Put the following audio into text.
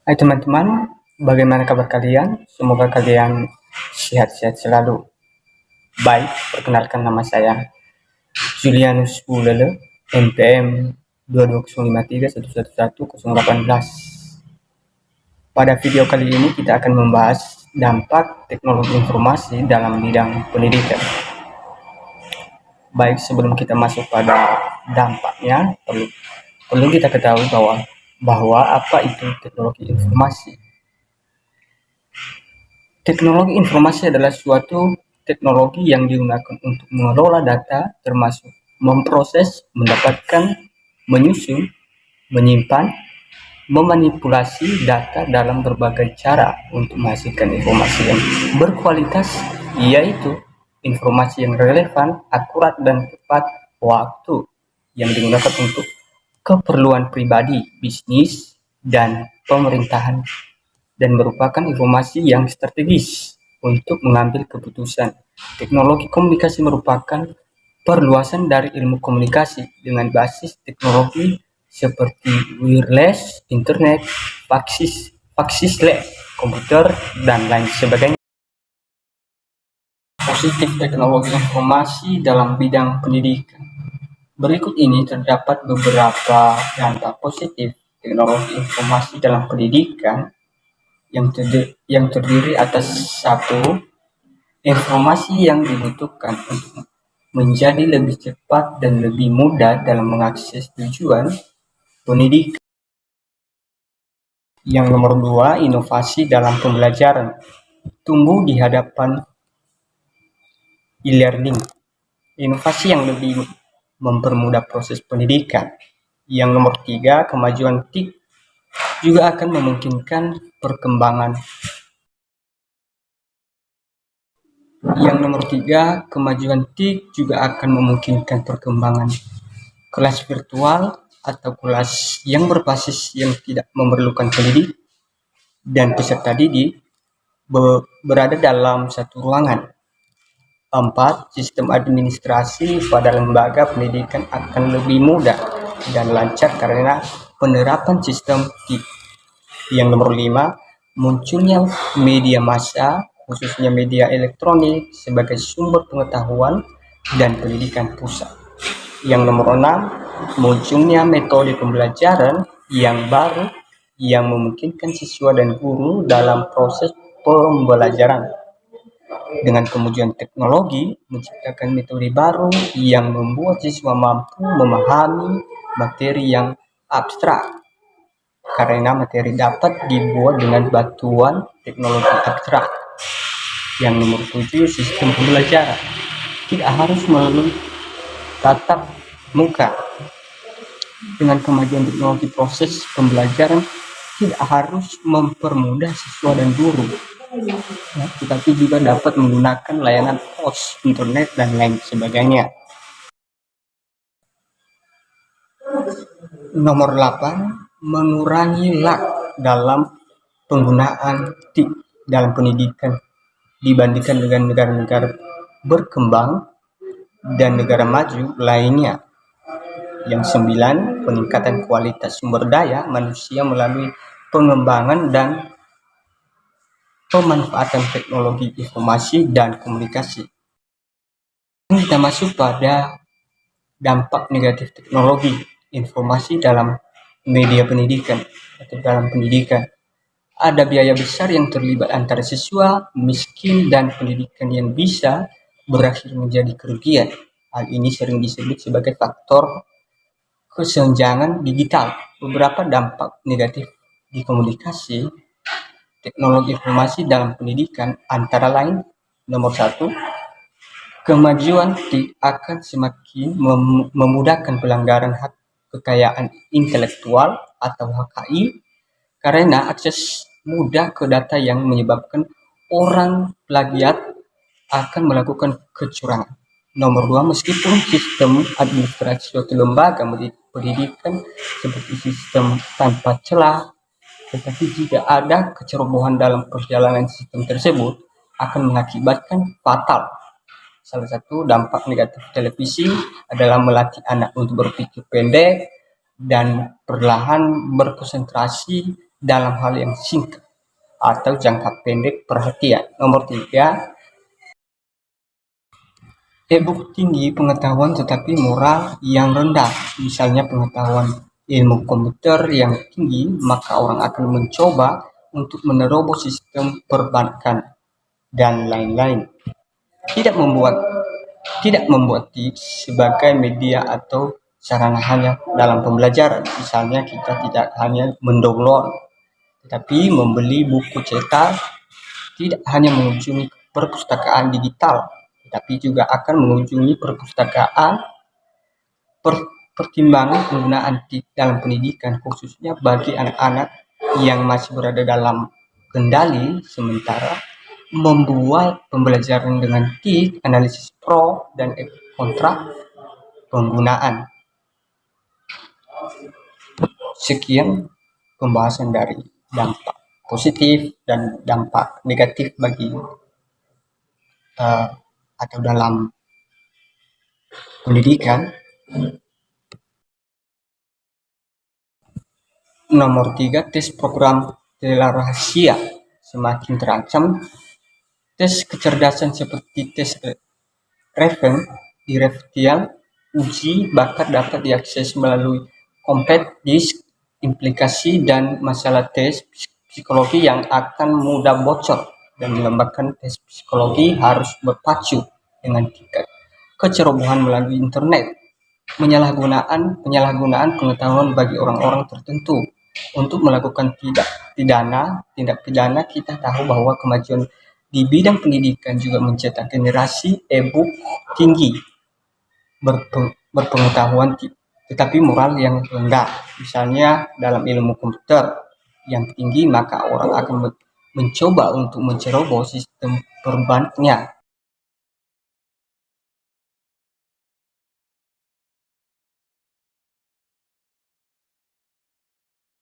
Hai teman-teman, bagaimana kabar kalian? Semoga kalian sehat-sehat selalu. Baik, perkenalkan nama saya Julianus Bulele, NPM 22053111018. Pada video kali ini kita akan membahas dampak teknologi informasi dalam bidang pendidikan. Baik, sebelum kita masuk pada dampaknya, perlu kita ketahui bahwa apa itu teknologi informasi. Teknologi informasi adalah suatu teknologi yang digunakan untuk mengelola data, termasuk memproses, mendapatkan, menyusun, menyimpan, memanipulasi data dalam berbagai cara untuk menghasilkan informasi yang berkualitas, yaitu informasi yang relevan, akurat, dan tepat waktu yang digunakan untuk keperluan pribadi, bisnis, dan pemerintahan, dan merupakan informasi yang strategis untuk mengambil keputusan. Teknologi komunikasi merupakan perluasan dari ilmu komunikasi dengan basis teknologi seperti wireless, internet, faksisle, komputer, dan lain sebagainya. Positif teknologi informasi dalam bidang pendidikan. Berikut ini terdapat beberapa dampak positif teknologi informasi dalam pendidikan yang terdiri atas satu, informasi yang dibutuhkan untuk menjadi lebih cepat dan lebih mudah dalam mengakses tujuan pendidikan. Yang nomor dua, inovasi dalam pembelajaran. Tumbuh di hadapan e-learning. Inovasi yang lebih mempermudah proses pendidikan. Yang nomor tiga, kemajuan TIK juga akan memungkinkan perkembangan. Yang nomor tiga, kemajuan TIK juga akan memungkinkan perkembangan kelas virtual atau kelas yang berbasis yang tidak memerlukan pendidik dan peserta didik berada dalam satu ruangan. 4. Sistem administrasi pada lembaga pendidikan akan lebih mudah dan lancar karena penerapan sistem TIK. Yang nomor 5, munculnya media massa, khususnya media elektronik sebagai sumber pengetahuan dan pendidikan pusat. Yang nomor 6, munculnya metode pembelajaran yang baru yang memungkinkan siswa dan guru dalam proses pembelajaran. Dengan kemajuan teknologi menciptakan metode baru yang membuat siswa mampu memahami materi yang abstrak, karena materi dapat dibuat dengan bantuan teknologi abstrak. Yang nomor 7, sistem pembelajaran tidak harus melalui tatap muka. Dengan kemajuan teknologi, proses pembelajaran tidak harus mempermudah siswa dan guru, tetapi juga dapat menggunakan layanan pos, internet, dan lain sebagainya. Nomor 8, mengurangi lag dalam penggunaan TIK dalam pendidikan dibandingkan dengan negara-negara berkembang dan negara maju lainnya. Yang 9, peningkatan kualitas sumber daya manusia melalui pengembangan dan pemanfaatan teknologi informasi dan komunikasi. Kita masuk pada dampak negatif teknologi informasi dalam media pendidikan atau dalam pendidikan. Ada biaya besar yang terlibat antara siswa miskin dan pendidikan yang bisa berakhir menjadi kerugian. Hal ini sering disebut sebagai faktor kesenjangan digital. Beberapa dampak negatif di komunikasi teknologi informasi dalam pendidikan antara lain: nomor 1, kemajuan TIK akan semakin memudahkan pelanggaran hak kekayaan intelektual atau HKI karena akses mudah ke data yang menyebabkan orang plagiat akan melakukan kecurangan. Nomor 2, meskipun sistem administrasi suatu lembaga pendidikan seperti sistem tanpa celah, tetapi jika ada kecerobohan dalam perjalanan sistem tersebut akan mengakibatkan fatal. Salah satu dampak negatif televisi adalah melatih anak untuk berpikir pendek dan perlahan berkonsentrasi dalam hal yang singkat atau jangka pendek perhatian. Nomor 3, e-book tinggi pengetahuan tetapi moral yang rendah. Misalnya pengetahuan ilmu komputer yang tinggi, maka orang akan mencoba untuk menerobos sistem perbankan dan lain-lain. Tidak membuat tidak membuat tips sebagai media atau sarana hanya dalam pembelajaran. Misalnya kita tidak hanya mendownload, tetapi membeli buku cetak, tidak hanya mengunjungi perpustakaan digital, tetapi juga akan mengunjungi perpustakaan. Pertimbangan penggunaan TIK dalam pendidikan khususnya bagi anak-anak yang masih berada dalam kendali sementara, membuat pembelajaran dengan TIK, analisis pro dan kontra penggunaan. Sekian pembahasan dari dampak positif dan dampak negatif bagi atau dalam pendidikan. Nomor 3, tes program telah rahasia semakin terancam. Tes kecerdasan seperti tes Raven di Revtial, uji bakat dapat diakses melalui compact disk, implikasi dan masalah tes psikologi yang akan mudah bocor, dan melembakan tes psikologi harus berpacu dengan tingkat kecerobohan melalui internet. Penyalahgunaan pengetahuan bagi orang-orang tertentu untuk melakukan tindak pidana. Kita tahu bahwa kemajuan di bidang pendidikan juga mencetak generasi e-book tinggi berpengetahuan tetapi moral yang rendah. Misalnya dalam ilmu komputer yang tinggi, maka orang akan mencoba untuk mencerobos sistem perbankannya